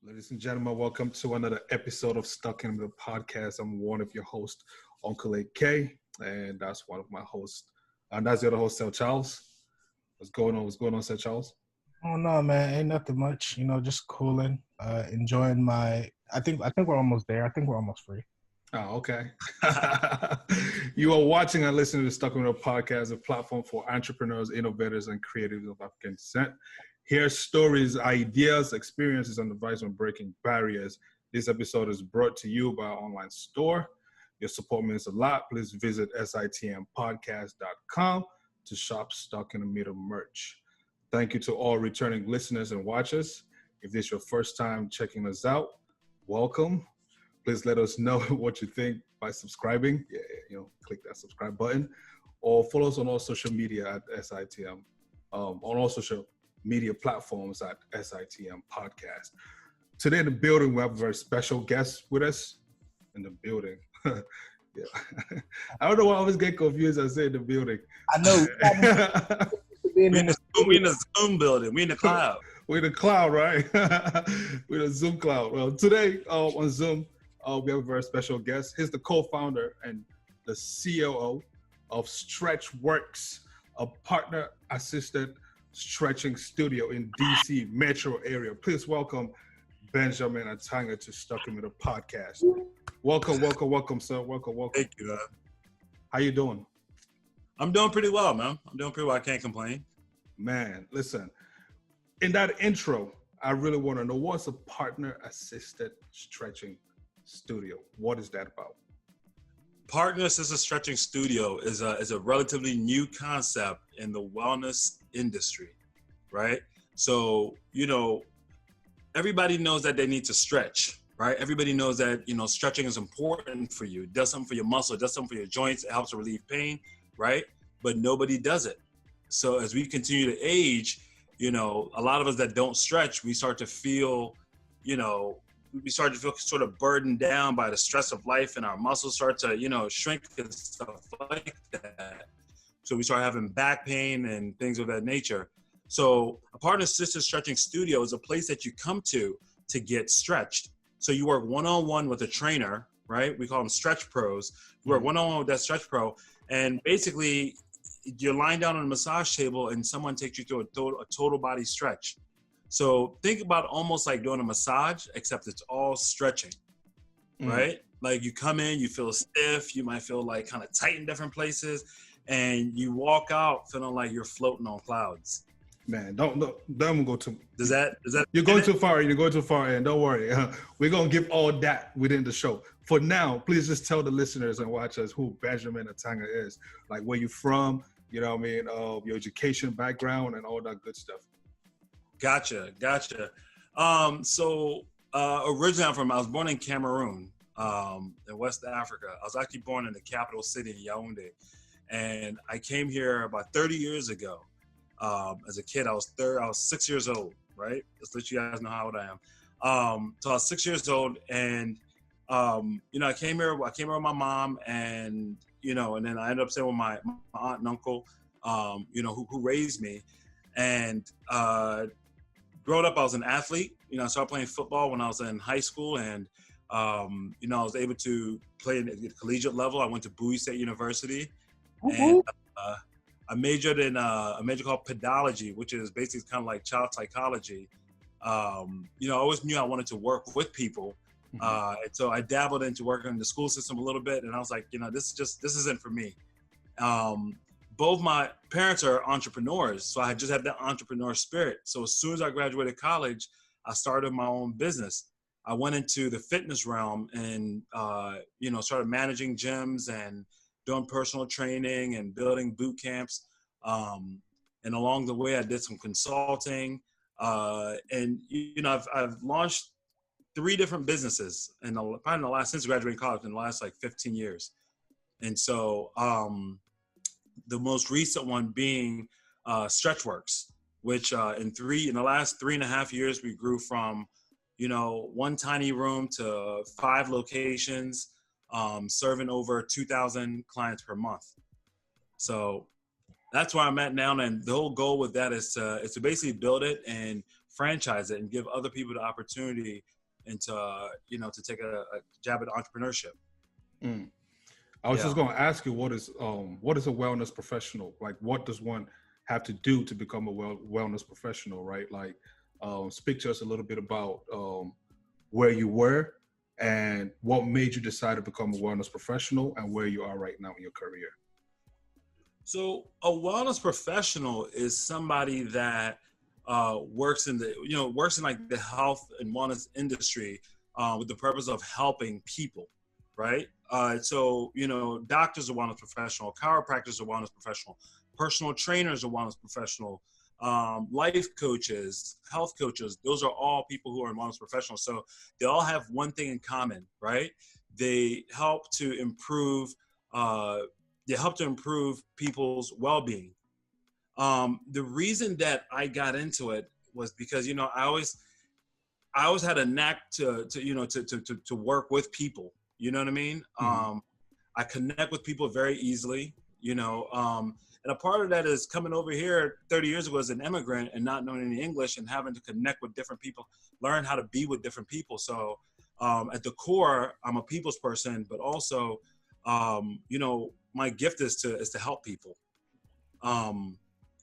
Ladies and gentlemen, welcome to another episode of Stuck in the Podcast. I'm one of your hosts, Uncle AK, and that's one of my hosts. And that's the other host, Sir Charles. What's going on? What's going on, Sir Charles? Oh no, man, ain't nothing much. Just cooling, enjoying my. I think we're almost there. I think we're almost free. Oh, okay. You are watching and listening to Stuck in the Podcast, a platform for entrepreneurs, innovators, and creatives of African descent. Hear stories, ideas, experiences, and advice on breaking barriers. This episode is brought to you by our online store. Your support means a lot. Please visit sitmpodcast.com to shop Stuck in the Middle merch. Thank you to all returning listeners and watchers. If this is your first time checking us out, welcome. Please let us know what you think by subscribing. Click that subscribe button, or follow us on all social media at SITM, on all social media platforms at SITM Podcast. Today in the building, we have a very special guest with us in the building. Yeah. I don't know why I always get confused. I say in the building. I know. We in the Zoom building. We in the cloud. We're in the cloud, right? We're in the Zoom cloud. Well, today on Zoom, we have a very special guest. He's the co-founder and the C.O.O of Stretchworks, a partner-assisted stretching studio in DC metro area. Please welcome Benjamin Atanga to Stuck in the Podcast. Welcome, sir. Welcome. Thank you. How you doing? I'm doing pretty well, man. I'm doing pretty well. I can't complain. Man, listen, in that intro, I really want to know, what's a partner-assisted stretching studio? What is that about? Partner assisted stretching studio is a relatively new concept in the wellness industry, right? So, everybody knows that they need to stretch, right? Everybody knows that, stretching is important for you. It does something for your muscle, it does something for your joints, it helps to relieve pain, right? But nobody does it. So as we continue to age, a lot of us that don't stretch, we start to feel sort of burdened down by the stress of life, and our muscles start to, shrink and stuff like that. So we start having back pain and things of that nature. So a partner-assisted stretching studio is a place that you come to get stretched. So you work one-on-one with a trainer, right? We call them stretch pros. You work one-on-one with that stretch pro, and basically you're lying down on a massage table and someone takes you through a total body stretch. So think about almost like doing a massage, except it's all stretching, right? Like you come in, you feel stiff, you might feel like kind of tight in different places, and you walk out feeling like you're floating on clouds. Man, don't go too. Does that? You're going too far. You're going too far, and don't worry. We're gonna give all that within the show. For now, please just tell the listeners and watchers who Benjamin Atanga is, like where you're from, your education background, and all that good stuff. Gotcha. So originally I was born in Cameroon, in West Africa. I was actually born in the capital city, Yaoundé. And I came here about 30 years ago. As a kid, I was 6 years old, right? Just let you guys know how old I am. So I was 6 years old, and I came here with my mom, and and then I ended up staying with my aunt and uncle, who raised me. And growing up, I was an athlete. I started playing football when I was in high school, and I was able to play at the collegiate level. I went to Bowie State University, and I majored in a major called pedology, which is basically kind of like child psychology. I always knew I wanted to work with people, and so I dabbled into working in the school system a little bit, and I was like, this isn't for me. Both my parents are entrepreneurs, so I just had that entrepreneur spirit. So as soon as I graduated college, I started my own business. I went into the fitness realm and, started managing gyms and doing personal training and building boot camps. And along the way, I did some consulting. And I've launched 3 different businesses since graduating college in the last 15 years. And so, the most recent one being Stretchworks, which in the last 3.5 years, we grew from, one tiny room to 5 locations, serving over 2,000 clients per month. So that's where I'm at now. And the whole goal with that is to basically build it and franchise it and give other people the opportunity and to, you know, to take a jab at entrepreneurship. Mm. I was just going to ask you, what is a wellness professional? Like, what does one have to do to become a wellness professional, right? Like, speak to us a little bit about where you were and what made you decide to become a wellness professional and where you are right now in your career. So a wellness professional is somebody that works in like the health and wellness industry with the purpose of helping people, right? So, you know, doctors are wellness professional, chiropractors are wellness professional, personal trainers are wellness professional, life coaches, health coaches, those are all people who are wellness professionals. So they all have one thing in common, right? They help to improve people's well-being. The reason that I got into it was because, you know, I always had a knack to work with people. You know what I mean? Mm-hmm. I connect with people very easily, you know, and a part of that is coming over here 30 years ago as an immigrant and not knowing any English and having to connect with different people, learn how to be with different people. So at the core, I'm a people's person, but also, you know, my gift is to help people.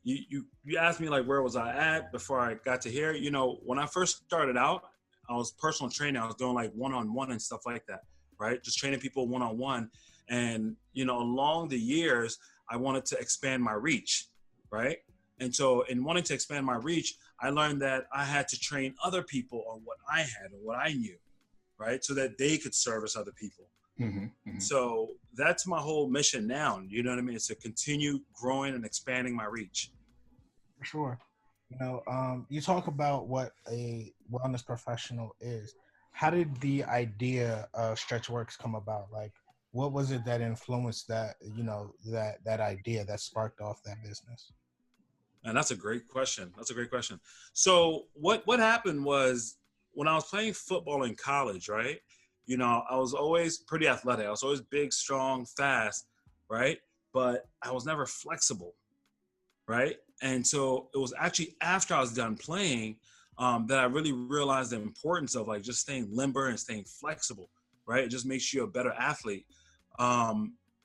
You asked me like, where was I at before I got to here? You know, when I first started out, I was personal training. I was doing like one-on-one and stuff like that, right? Just training people one-on-one. And, you know, along the years, I wanted to expand my reach, right? And so in wanting to expand my reach, I learned that I had to train other people on what I had and what I knew, right? So that they could service other people. Mm-hmm. Mm-hmm. So that's my whole mission now. You know what I mean? It's to continue growing and expanding my reach. For sure. You know, you talk about what a wellness professional is. How did the idea of Stretchworks come about? Like, what was it that influenced that, you know, that idea that sparked off that business? And that's a great question. So what happened was when I was playing football in college, right? You know, I was always pretty athletic. I was always big, strong, fast, right? But I was never flexible, right? And so it was actually after I was done playing that I really realized the importance of like just staying limber and staying flexible, right? It just makes you a better athlete.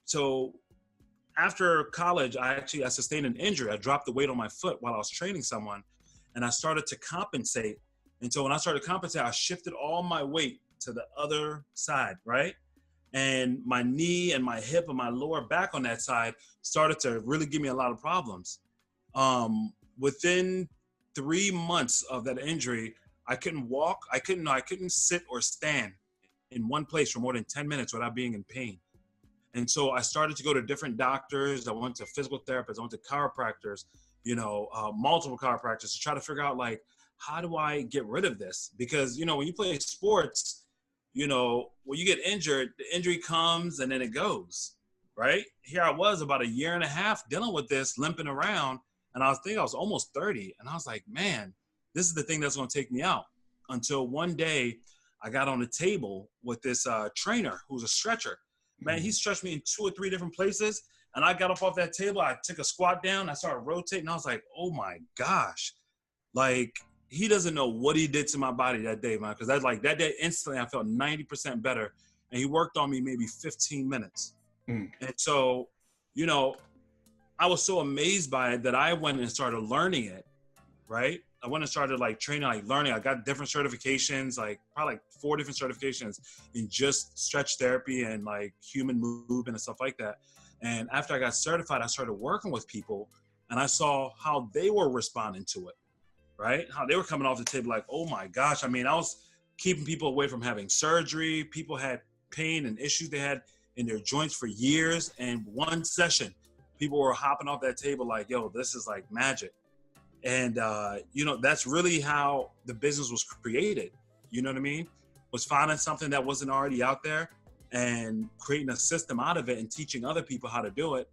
So after college, I sustained an injury. I dropped the weight on my foot while I was training someone, and I started to compensate. And so when I started to compensate, I shifted all my weight to the other side, right? And my knee and my hip and my lower back on that side started to really give me a lot of problems. Within 3 months of that injury, I couldn't walk. I couldn't sit or stand in one place for more than 10 minutes without being in pain. And so I started to go to different doctors. I went to physical therapists. I went to chiropractors, you know, multiple chiropractors to try to figure out like, how do I get rid of this? Because, you know, when you play sports, you know, when you get injured, the injury comes and then it goes, right? Here I was about a year and a half dealing with this, limping around. And I was almost 30. And I was like, man, this is the thing that's going to take me out. Until one day I got on the table with this trainer who's a stretcher. Man, he stretched me in 2 or 3 different places. And I got up off that table. I took a squat down. I started rotating. I was like, oh my gosh. Like, he doesn't know what he did to my body that day, man. Because that day instantly I felt 90% better. And he worked on me maybe 15 minutes. And so, you know, I was so amazed by it that I went and started learning it, right? I went and started like training, like learning. I got different certifications, like probably like 4 different certifications in just stretch therapy and like human movement and stuff like that. And after I got certified, I started working with people and I saw how they were responding to it, right? How they were coming off the table like, oh my gosh. I mean, I was keeping people away from having surgery. People had pain and issues they had in their joints for years. And one session, people were hopping off that table like, yo, this is like magic. And, you know, that's really how the business was created. You know what I mean? Was finding something that wasn't already out there and creating a system out of it and teaching other people how to do it.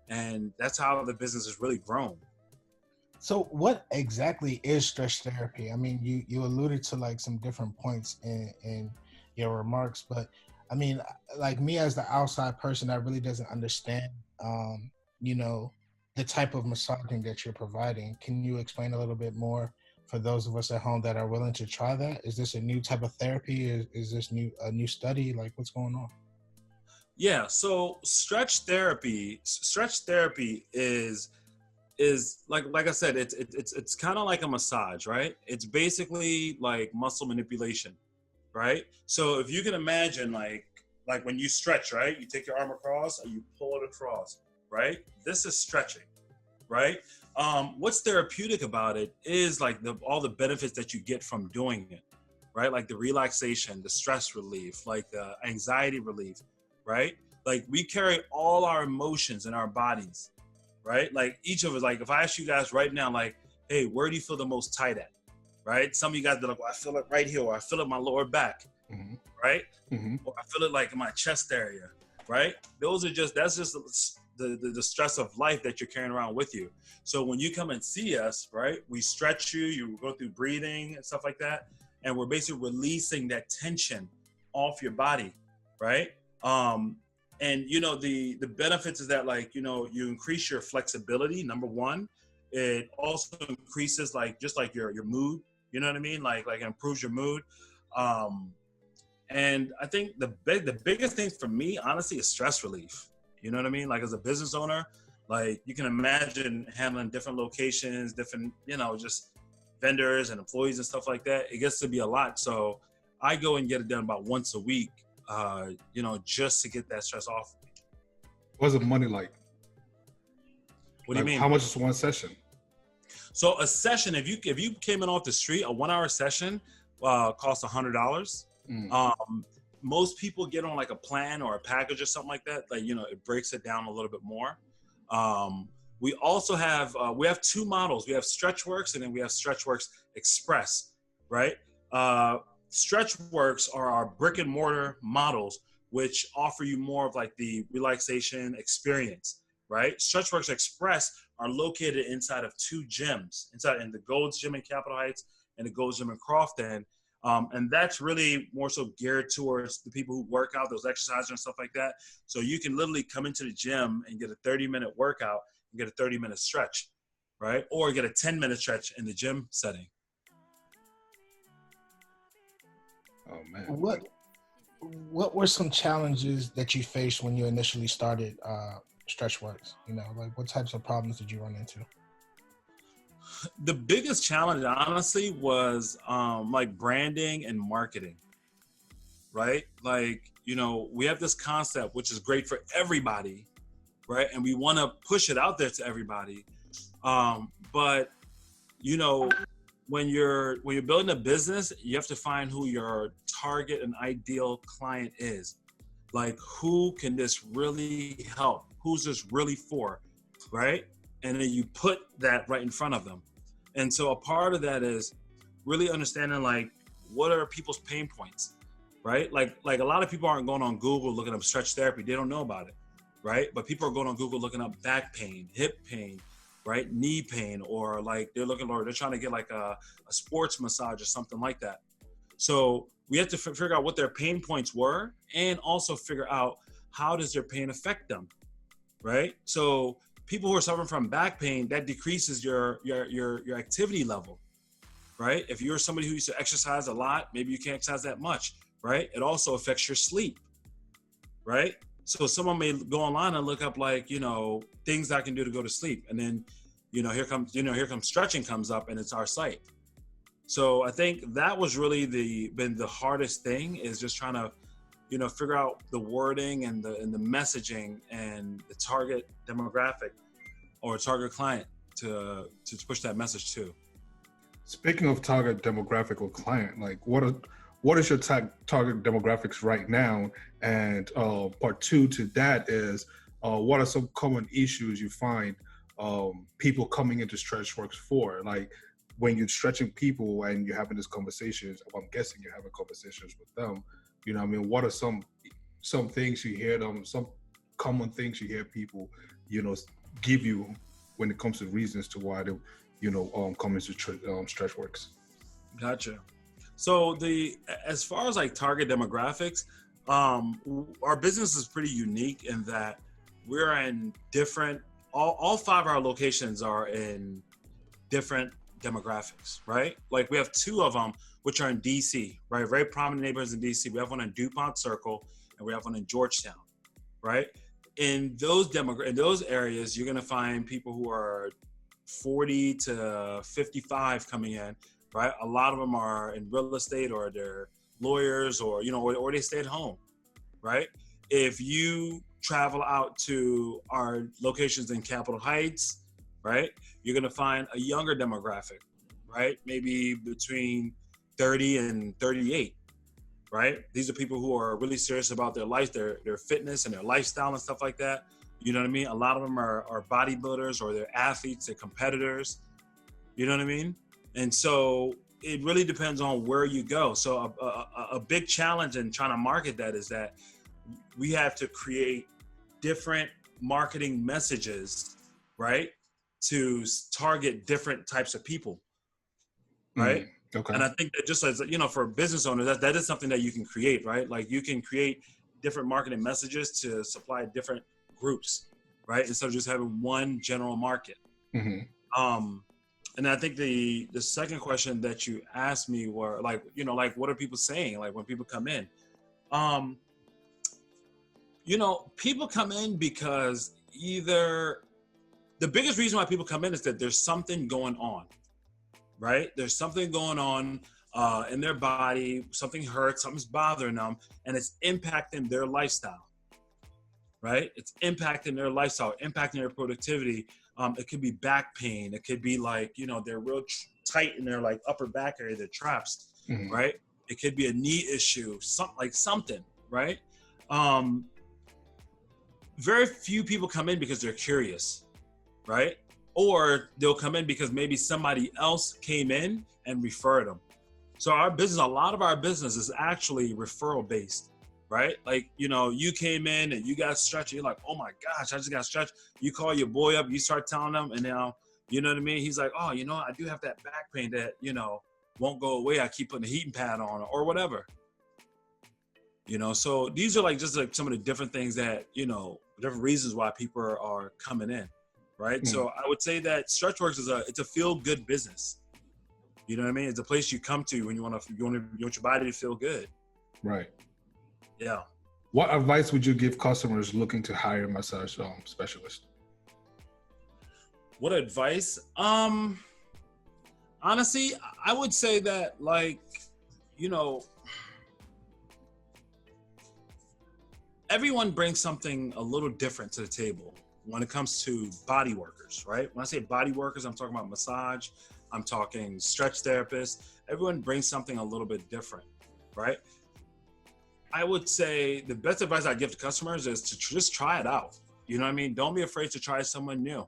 And that's how the business has really grown. So what exactly is stretch therapy? I mean, you alluded to like some different points in your remarks, but I mean, like me as the outside person that really doesn't understand, you know, the type of massaging that you're providing. Can you explain a little bit more for those of us at home that are willing to try that? Is this a new type of therapy? Is this a new study? Like, what's going on? Yeah, so stretch therapy is like I said, it's kind of like a massage, right? It's basically like muscle manipulation, right? So if you can imagine, like when you stretch, right? You take your arm across and you pull it across, right? This is stretching, right? What's therapeutic about it is like all the benefits that you get from doing it, right? Like the relaxation, the stress relief, like the anxiety relief, right? Like we carry all our emotions in our bodies, right? Like each of us, like if I ask you guys right now, like, hey, where do you feel the most tight at? Right? Some of you guys be like, well, I feel it right here, or I feel it in my lower back, right? Or I feel it like in my chest area, right? That's just the stress of life that you're carrying around with you. So when you come and see us, right, we stretch you, you go through breathing and stuff like that, and we're basically releasing that tension off your body, right? And you know, the benefits is that, like, you know, you increase your flexibility, number one. It also increases just like your mood, you know what I mean? Like it improves your mood. And I think the biggest thing for me, honestly, is stress relief. You know what I mean? Like as a business owner, like you can imagine handling different locations, different, you know, just vendors and employees and stuff like that. It gets to be a lot. So I go and get it done about once a week, you know, just to get that stress off. What's the money like? What do you mean? How much is one session? So a session, if you came in off the street, a 1 hour session costs $100. Most people get on like a plan or a package or something like that. Like, you know, it breaks it down a little bit more. We also have, we have two models. We have Stretchworks and then we have Stretchworks Express, right? Stretchworks are our brick and mortar models, which offer you more of like the relaxation experience, right? Stretchworks Express are located inside of two gyms, in the Gold's Gym in Capitol Heights and the Gold's Gym in Crofton. And that's really more so geared towards the people who work out, those exercises and stuff like that. So you can literally come into the gym and get a 30-minute workout and get a 30-minute stretch, right? Or get a 10-minute stretch in the gym setting. Oh man. What were some challenges that you faced when you initially started Stretchworks? You know, like what types of problems did you run into? The biggest challenge, honestly, was like branding and marketing, right? Like, you know, we have this concept, which is great for everybody, right? And we want to push it out there to everybody. But, you know, when you're building a business, you have to find who your target and ideal client is. Like, who can this really help? Who's this really for, right? And then you put that right in front of them. And so a part of that is really understanding, like, what are people's pain points, right? Like a lot of people aren't going on Google looking up stretch therapy. They don't know about it, right? But people are going on Google looking up back pain, hip pain, right? Knee pain, or like they're trying to get like a sports massage or something like that. So we have to figure out what their pain points were and also figure out how does their pain affect them, right? So people who are suffering from back pain, that decreases your activity level, right? If you're somebody who used to exercise a lot, maybe you can't exercise that much, right? It also affects your sleep, right? So someone may go online and look up, like, you know, things I can do to go to sleep. And then, you know, here comes stretching comes up and it's our site. So I think that was really been the hardest thing, is just trying to, you know, figure out the wording and the messaging and the target demographic or target client to push that message to. Speaking of target demographic or client, like what is your target demographics right now? And part two to that is, what are some common issues you find people coming into Stretchworks for? Like when you're stretching people and you're having these conversations, I'm guessing you're having conversations with them. You know what I mean? What are some things you hear them, some common things you hear people, you know, give you when it comes to reasons to why they, you know, come into Stretchworks? Gotcha. So as far as like target demographics, our business is pretty unique in that we're in different, all 5 of our locations are in different demographics, right? Like we have two of them, which are in DC, right? Very prominent neighborhoods in DC. We have one in DuPont Circle and we have one in Georgetown, right? In those areas, you're gonna find people who are 40 to 55 coming in, right? A lot of them are in real estate or they're lawyers or, or they stay at home, right? If you travel out to our locations in Capitol Heights, right, you're gonna find a younger demographic, right? Maybe between 30 and 38, right? These are people who are really serious about their life, their fitness and their lifestyle and stuff like that. You know what I mean? A lot of them are bodybuilders or they're athletes, they're competitors. You know what I mean? And so it really depends on where you go. So a big challenge in trying to market that is that we have to create different marketing messages, right? To target different types of people, right? Okay. And I think that just as, for business owners, that is something that you can create, right? Like you can create different marketing messages to supply different groups, right? Instead of just having one general market. And I think the second question that you asked me were like, what are people saying? Like when people come in, people come in because either the biggest reason why people come in is that there's something going on, right? There's something going on in their body, something hurts, something's bothering them, and it's impacting their lifestyle, right? It's impacting their lifestyle, impacting their productivity. It could be back pain. It could be like, they're real tight in their like upper back area, their traps, right? It could be a knee issue, something, right? Very few people come in because they're curious, right? Or they'll come in because maybe somebody else came in and referred them. So a lot of our business is actually referral based, right? Like, you came in and you got stretched. You're like, oh my gosh, I just got stretched. You call your boy up, you start telling them, and now, you know what I mean? He's like, oh, I do have that back pain that, won't go away. I keep putting a heating pad on or whatever. So these are like just like some of the different things that, different reasons why people are coming in, right? So I would say that Stretchworks it's a feel-good business. You know what I mean? It's a place you come to when you want your body to feel good. Right. Yeah. What advice would you give customers looking to hire a massage specialist? What advice? Honestly, I would say that like, everyone brings something a little different to the table when it comes to body workers, right? When I say body workers, I'm talking about massage, I'm talking stretch therapists. Everyone brings something a little bit different, right? I would say the best advice I give to customers is to just try it out. You know what I mean? Don't be afraid to try someone new.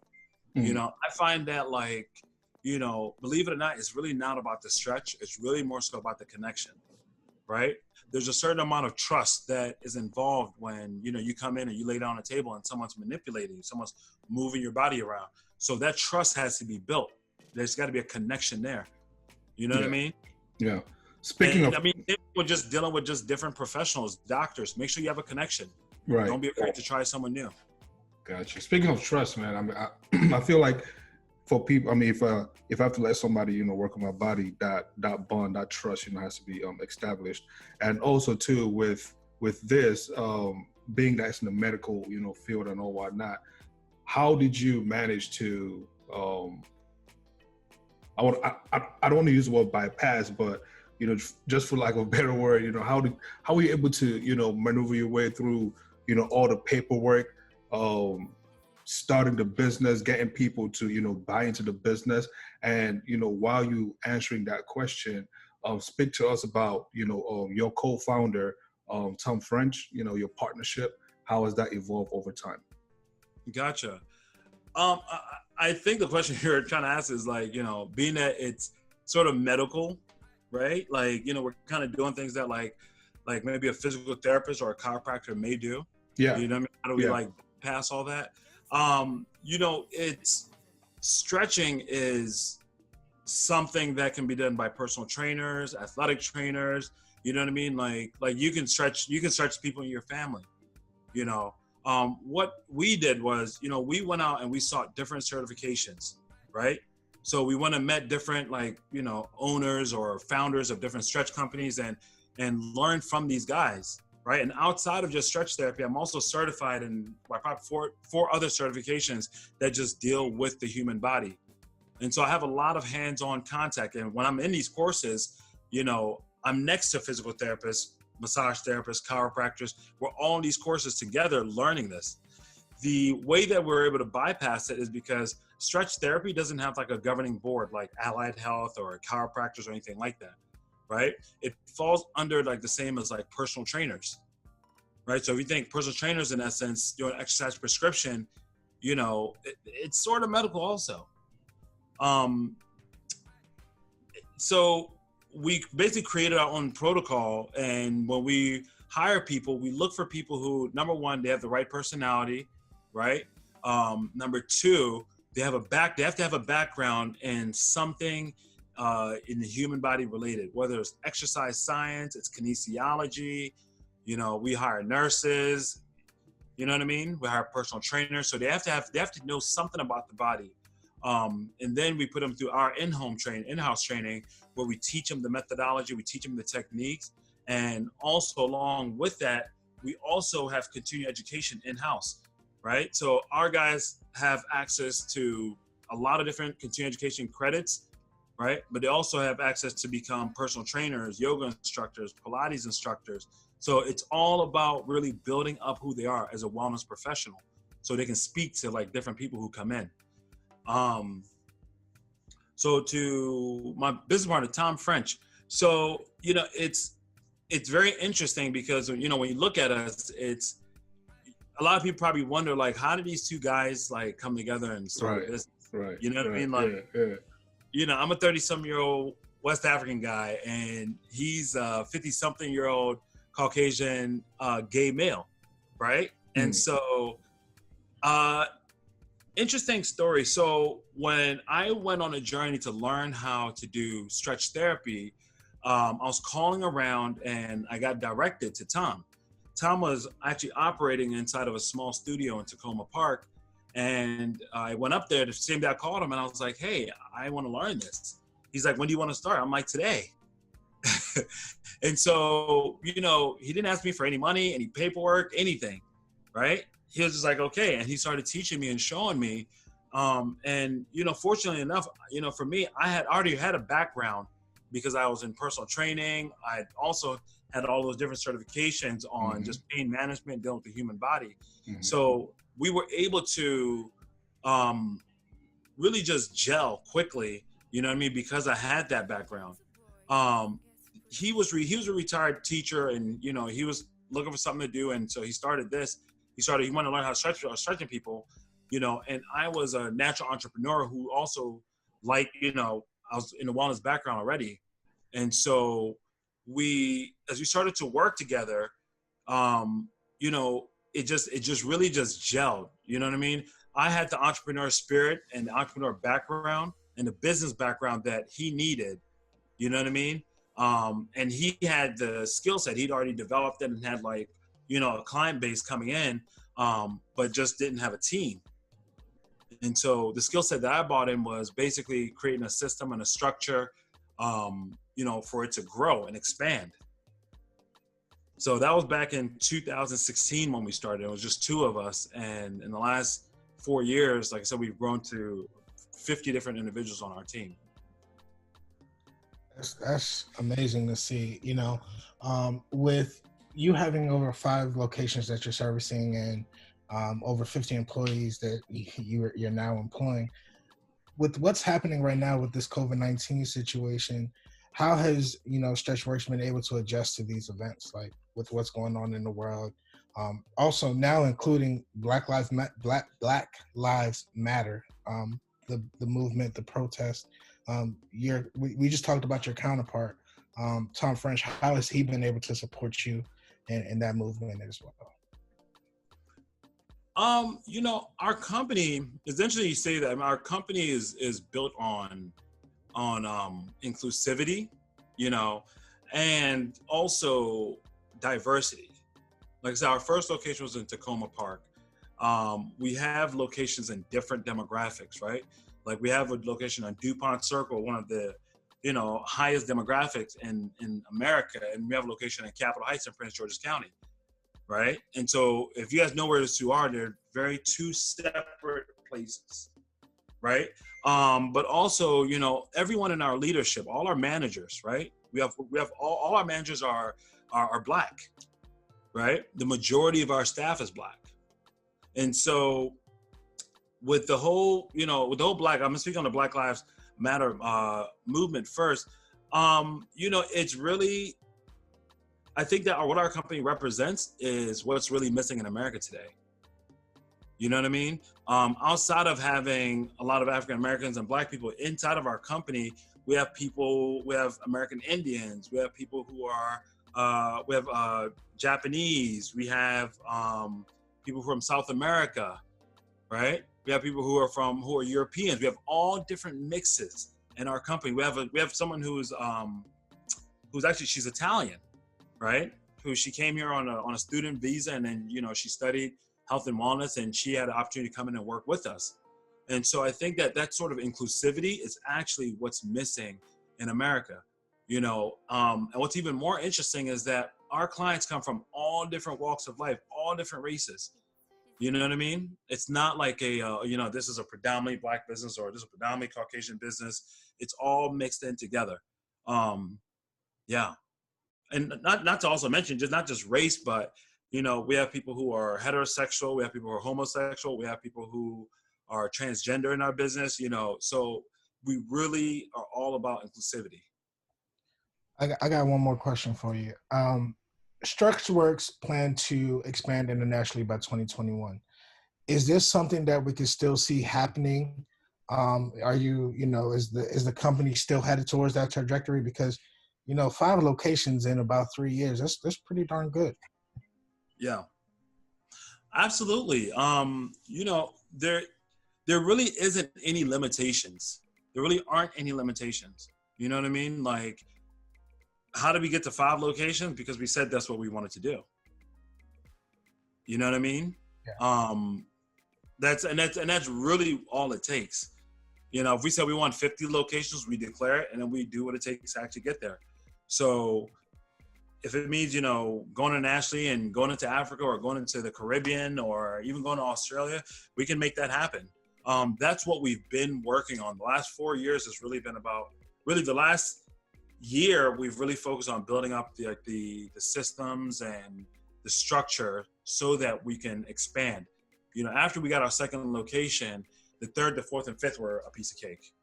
I find that like, believe it or not, it's really not about the stretch. It's really more so about the connection, right? There's a certain amount of trust that is involved when, you come in and you lay down on a table and someone's manipulating you, someone's moving your body around. So that trust has to be built. There's got to be a connection there. You know what I mean? Yeah. We're just dealing with just different professionals, doctors. Make sure you have a connection. Right. Don't be afraid to try someone new. Gotcha. Speaking of trust, man, I feel like for people, if I have to let somebody, work on my body, that bond, that trust, has to be established. And also too, with this, being that it's in the medical, field and all whatnot, how did you manage to, I don't want to use the word bypass, but, just for lack of a better word, how were you able to, maneuver your way through, all the paperwork, starting the business, getting people to, buy into the business. And, while you answering that question, speak to us about, your co-founder, Tom French, your partnership. How has that evolved over time? Gotcha. I think the question you're trying to ask is like, being that it's sort of medical, right? Like, we're kind of doing things that like maybe a physical therapist or a chiropractor may do. Yeah. You know what I mean? How do we like pass all that? It's stretching is something that can be done by personal trainers, athletic trainers. You know what I mean? Like you can stretch people in your family. What we did was, we went out and we sought different certifications, right? So we went and met different, like, you know, owners or founders of different stretch companies and learned from these guys, right? And outside of just stretch therapy, I'm also certified in probably four other certifications that just deal with the human body. And so I have a lot of hands-on contact. And when I'm in these courses, you know, I'm next to physical therapists, massage therapists, chiropractors. We're all in these courses together learning this. The way that we're able to bypass it is because stretch therapy doesn't have like a governing board like Allied Health or chiropractors or anything like that, right? It falls under like the same as like personal trainers, right? So if you think personal trainers, in essence, doing exercise prescription, you know, it's sort of medical also. So we basically created our own protocol, and when we hire people, we look for people who, number one, they have the right personality, right? Number two, they have to have a background in something in the human body related, whether it's exercise science, it's kinesiology. You know, we hire nurses. You know what I mean? We hire personal trainers, so they have to know something about the body. And then we put them through our in-house training, where we teach them the methodology, we teach them the techniques, and also along with that, we also have continuing education in-house, right? So our guys have access to a lot of different continuing education credits, right? But they also have access to become personal trainers, yoga instructors, Pilates instructors. So it's all about really building up who they are as a wellness professional, so they can speak to like different people who come in. So to my business partner, Tom French. So, you know, it's very interesting because, you know, when you look at us, it's a lot of people probably wonder, like, how did these two guys like come together and start a business? Right. You know what I mean? Like, you know, I'm a 30-some-year-old West African guy, and he's a 50-something-year-old Caucasian gay male, right? And so, interesting story. So when I went on a journey to learn how to do stretch therapy, I was calling around and I got directed to Tom. Tom was actually operating inside of a small studio in Tacoma Park. And I went up there the same day I called him, and I was like, hey, I want to learn this. He's like, when do you want to start? I'm like, today. And so, you know, he didn't ask me for any money, any paperwork, anything, right? He was just like, okay. And he started teaching me and showing me. And, you know, fortunately enough, you know, for me, I had already had a background because I was in personal training. I also had all those different certifications on just pain management, dealing with the human body. So we were able to really just gel quickly, you know what I mean? Because I had that background. He was a retired teacher, and, you know, he was looking for something to do. And so he started this. He wanted to learn how to stretching people, you know, and I was a natural entrepreneur who also, like, you know, I was in a wellness background already. And so as we started to work together, you know, it just really just gelled, you know what I mean? I had the entrepreneur spirit and the entrepreneur background and the business background that he needed, you know what I mean? And he had the skill set. He'd already developed it and had, like, you know, a client base coming in, but just didn't have a team. And so the skill set that I brought in was basically creating a system and a structure, you know, for it to grow and expand. So that was back in 2016 when we started. It was just two of us. And in the last 4 years, like I said, we've grown to 50 different individuals on our team. That's amazing to see, you know, with you having over 5 locations that you're servicing and over 50 employees that you're now employing. With what's happening right now with this COVID-19 situation, how has, you know, Stretchworks been able to adjust to these events, like with what's going on in the world? Also now including Black Lives Matter, the movement, the protest. We just talked about your counterpart, Tom French. How has he been able to support you in that movement as well? You know, our company, essentially you say that, I mean, our company is built on inclusivity, you know, and also diversity. Like I said, our first location was in Tacoma Park. We have locations in different demographics, right? Like we have a location on DuPont Circle, one of the, you know, highest demographics in America. And we have a location in Capitol Heights in Prince George's County, right? And so if you guys know where those two are, they're very two separate places, right? But also, you know, everyone in our leadership, all our managers, right? We have all our managers are Black, right? The majority of our staff is Black. And so with the whole, you know, with the whole Black, I'm gonna speak on the Black Lives Matter movement first. You know, it's really, I think that what our company represents is what's really missing in America today. You know what I mean? Outside of having a lot of African Americans and Black people inside of our company, we have American Indians, we have people who are, we have Japanese, we have people from South America, right? We have people who are Europeans. We have all different mixes in our company. We have someone who's actually, she's Italian, right? She came here on a student visa, and then, you know, she studied health and wellness, and she had an opportunity to come in and work with us. And so I think that sort of inclusivity is actually what's missing in America, you know. And what's even more interesting is that our clients come from all different walks of life, all different races. You know what I mean? It's not like you know, this is a predominantly Black business or this is a predominantly Caucasian business. It's all mixed in together. Yeah. And not to also mention, not just race, but, you know, we have people who are heterosexual, we have people who are homosexual, we have people who are transgender in our business, you know, so we really are all about inclusivity. I got one more question for you. Stretchworks plan to expand internationally by 2021. Is this something that we can still see happening? Are you know, is the company still headed towards that trajectory? Because, you know, 5 locations in about 3 years, that's pretty darn good. Yeah, absolutely. You know, there really isn't any limitations. There really aren't any limitations. You know what I mean? Like, how did we get to 5 locations? Because we said that's what we wanted to do. You know what I mean? Yeah. That's really all it takes. You know, if we said we want 50 locations, we declare it, and then we do what it takes to actually get there. So if it means, you know, going internationally and going into Africa or going into the Caribbean or even going to Australia, we can make that happen. That's what we've been working on. The last 4 years has really been about, really the last year, we've really focused on building up the systems and the structure so that we can expand. You know, after we got our second location, the third, the fourth, and fifth were a piece of cake.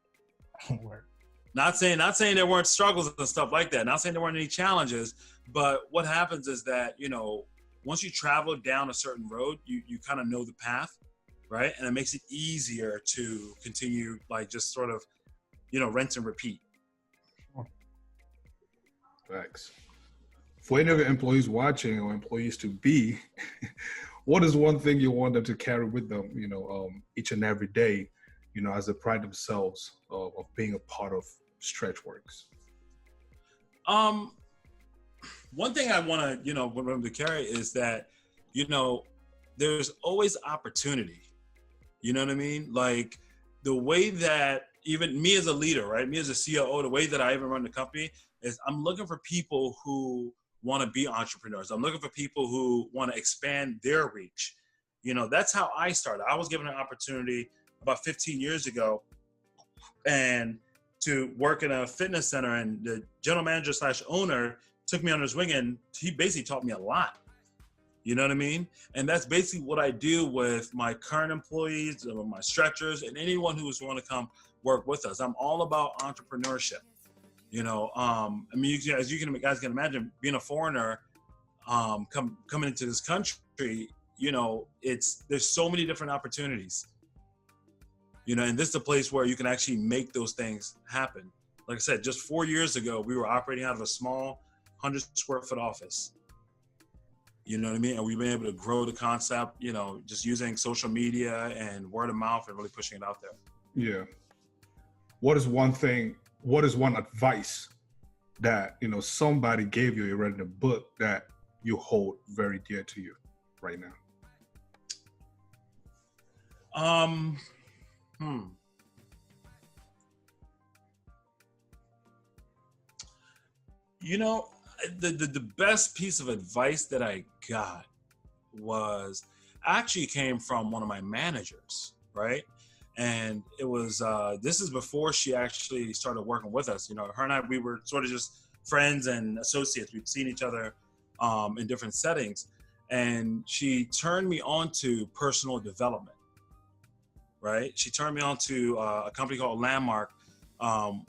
Not saying there weren't struggles and stuff like that. Not saying there weren't any challenges, but what happens is that, you know, once you travel down a certain road, you kind of know the path, right? And it makes it easier to continue, like, just sort of, you know, rinse and repeat. Thanks. For any of your employees watching or employees to be, what is one thing you want them to carry with them, you know, each and every day, you know, as they pride themselves of being a part of Stretchworks? One thing I want to, you know, remember to carry is that, you know, there's always opportunity. You know what I mean? Like, the way that even me as a leader, right? Me as a COO, the way that I even run the company is I'm looking for people who want to be entrepreneurs. I'm looking for people who want to expand their reach. You know, that's how I started. I was given an opportunity about 15 years ago and to work in a fitness center, and the general manager / owner took me under his wing, and he basically taught me a lot. You know what I mean? And that's basically what I do with my current employees, my stretchers, and anyone who's want to come work with us. I'm all about entrepreneurship. You know, I mean, as you guys can imagine, being a foreigner, coming into this country, you know, there's so many different opportunities. You know, and this is a place where you can actually make those things happen. Like I said, just 4 years ago, we were operating out of a small 100-square-foot office. You know what I mean? And we've been able to grow the concept, you know, just using social media and word of mouth and really pushing it out there. Yeah. What is one advice that, you know, somebody gave you read in a book that you hold very dear to you right now? You know, the best piece of advice that I got was actually came from one of my managers, right? And it was, this is before she actually started working with us. You know, her and I, we were sort of just friends and associates. We'd seen each other in different settings. And she turned me on to personal development, right? She turned me on to a company called Landmark,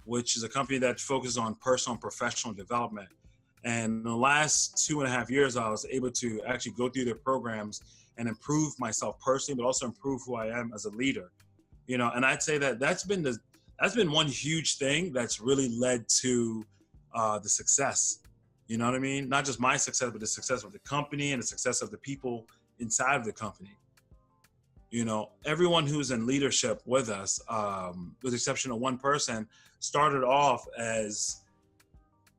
which is a company that focuses on personal and professional development. And in the last 2.5 years, I was able to actually go through their programs and improve myself personally, but also improve who I am as a leader. You know, and I'd say that that's been one huge thing that's really led to the success. You know what I mean? Not just my success, but the success of the company and the success of the people inside of the company. You know, everyone who's in leadership with us, with the exception of one person, started off as,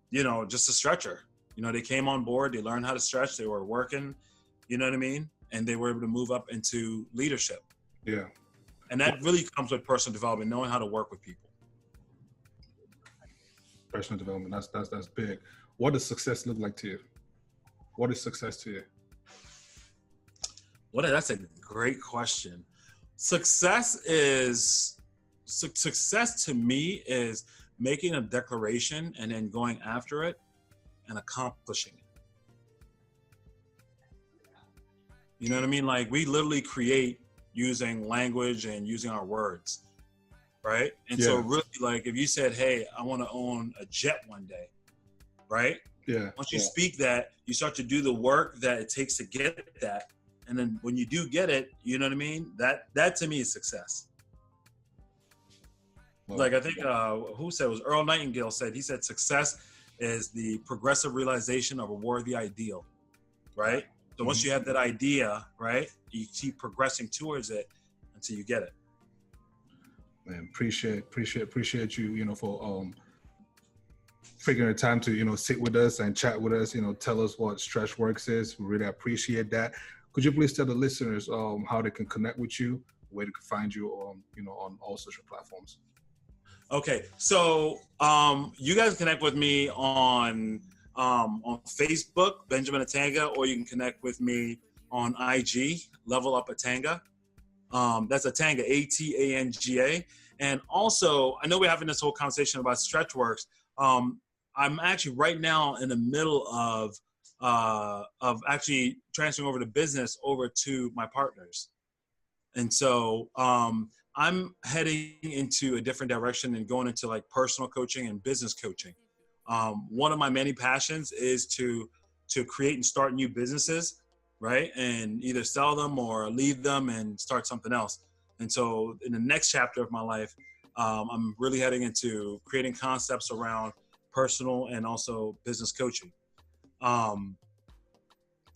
you know, just a stretcher. You know, they came on board, they learned how to stretch, they were working, you know what I mean? And they were able to move up into leadership. Yeah. And that really comes with personal development, knowing how to work with people. Personal development, that's big. What does success look like to you? What is success to you? That's a great question. Success to me is making a declaration and then going after it and accomplishing it. You know what I mean? Like, we literally create using language and using our words, right? And so really, like, if you said, hey, I want to own a jet one day, right? Yeah. Once you speak that, you start to do the work that it takes to get that. And then when you do get it, you know what I mean? That to me is success. Well, like, I think, who said it? Was Earl Nightingale said, he said, success is the progressive realization of a worthy ideal, right? So once you have that idea, right, you keep progressing towards it until you get it. Man, appreciate you, you know, for figuring the time to, you know, sit with us and chat with us, you know, tell us what Stretchworks is. We really appreciate that. Could you please tell the listeners how they can connect with you, where they can find you, you know, on all social platforms? Okay, so you guys connect with me on Facebook, Benjamin Atanga, or you can connect with me on IG, Level Up Atanga. That's Atanga, Atanga. And also, I know we're having this whole conversation about Stretchworks. I'm actually right now in the middle of actually transferring over the business over to my partners. And so I'm heading into a different direction and going into like personal coaching and business coaching. One of my many passions is to create and start new businesses, right? And either sell them or leave them and start something else. And so in the next chapter of my life, I'm really heading into creating concepts around personal and also business coaching.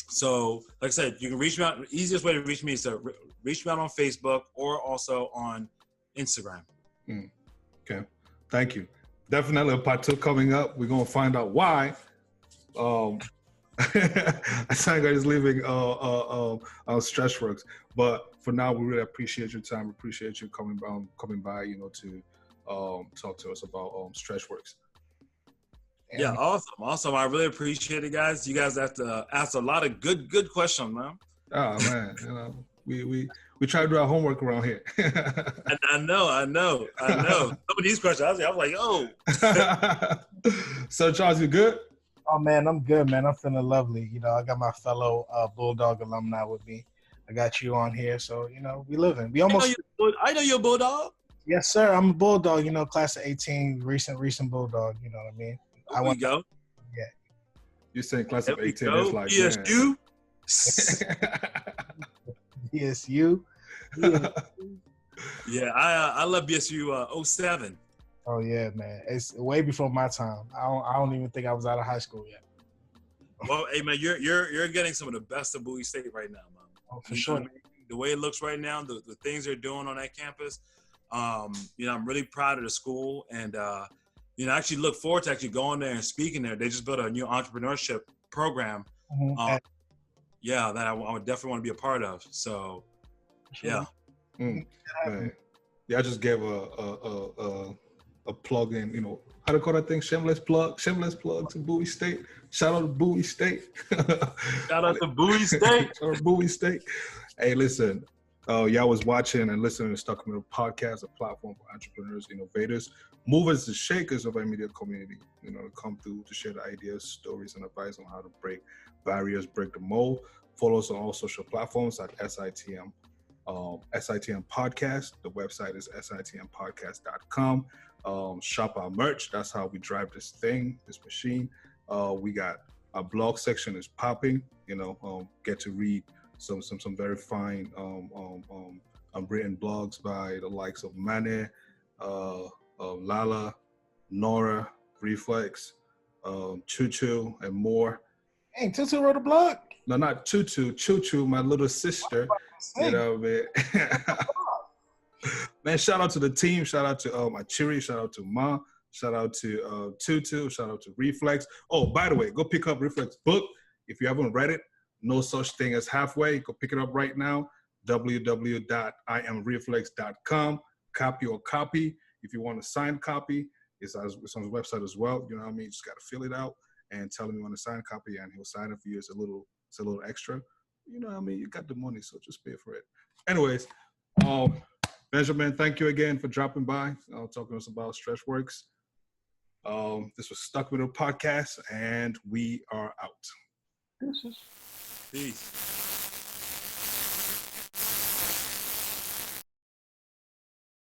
So like I said, you can reach me out. The easiest way to reach me is to reach me out on Facebook or also on Instagram. Okay. Thank you. Definitely a part 2 coming up. We're going to find out why Atanga is leaving Stretchworks. But for now, we really appreciate your time. We appreciate you coming by, you know, to talk to us about Stretchworks. Yeah, awesome. I really appreciate it, guys. You guys have to ask a lot of good questions, man. Oh man, you know, we try to do our homework around here. I know. Some of these questions, I was like, oh. So Charles, you good? Oh man, I'm good, man. I'm feeling lovely. You know, I got my fellow Bulldog alumni with me. I got you on here, so you know, we living. We almost. I know you're a Bulldog. Yes, sir. I'm a Bulldog. You know, class of 18, recent Bulldog. You know what I mean? There we go. Yeah. You're saying class of 18 is like BSU. BSU. Yeah, I love BSU 07. Oh yeah, man. It's way before my time. I don't even think I was out of high school yet. Well, hey man, you're getting some of the best of Bowie State right now, man. Oh, for sure. The way it looks right now, the things they're doing on that campus, you know, I'm really proud of the school, and you know, I actually look forward to actually going there and speaking there. They just built a new entrepreneurship program. Yeah, that I would definitely want to be a part of. So, yeah. Yeah, I just gave a a plug in, you know, how to call that thing? Shameless plug to Bowie State. Shout out to Bowie State. Shout out to Bowie State. Shout out to Bowie State. Hey, listen, y'all was watching and listening to Stuck in the Middle podcast, a platform for entrepreneurs, innovators, movers and shakers of our media community, you know, to come through to share the ideas, stories, and advice on how to break barriers, break the mold. Follow us on all social platforms at SITM Podcast. The website is sitmpodcast.com. Shop our merch. That's how we drive this machine. We got our blog section is popping. You know, get to read some very fine written blogs by the likes of Mane, Lala, Nora, Reflex, Choo, and more. Hey, Tutu wrote a blog. No, not Choo, my little sister. You know what I mean? Man, shout out to the team. Shout out to Achiri. Shout out to Ma. Shout out to Tutu. Shout out to Reflex. Oh, by the way, go pick up Reflex book. If you haven't read it, no such thing as halfway. Go pick it up right now. www.iamreflex.com. Copy or copy. If you want a signed copy, it's on his website as well. You know what I mean? You just got to fill it out and tell him you want a signed copy, and he'll sign it for you. It's a little extra. You know what I mean? You got the money, so just pay for it. Anyways, Benjamin, thank you again for dropping by, talking to us about Stretchworks. This was Stuck With a Podcast, and we are out. Peace.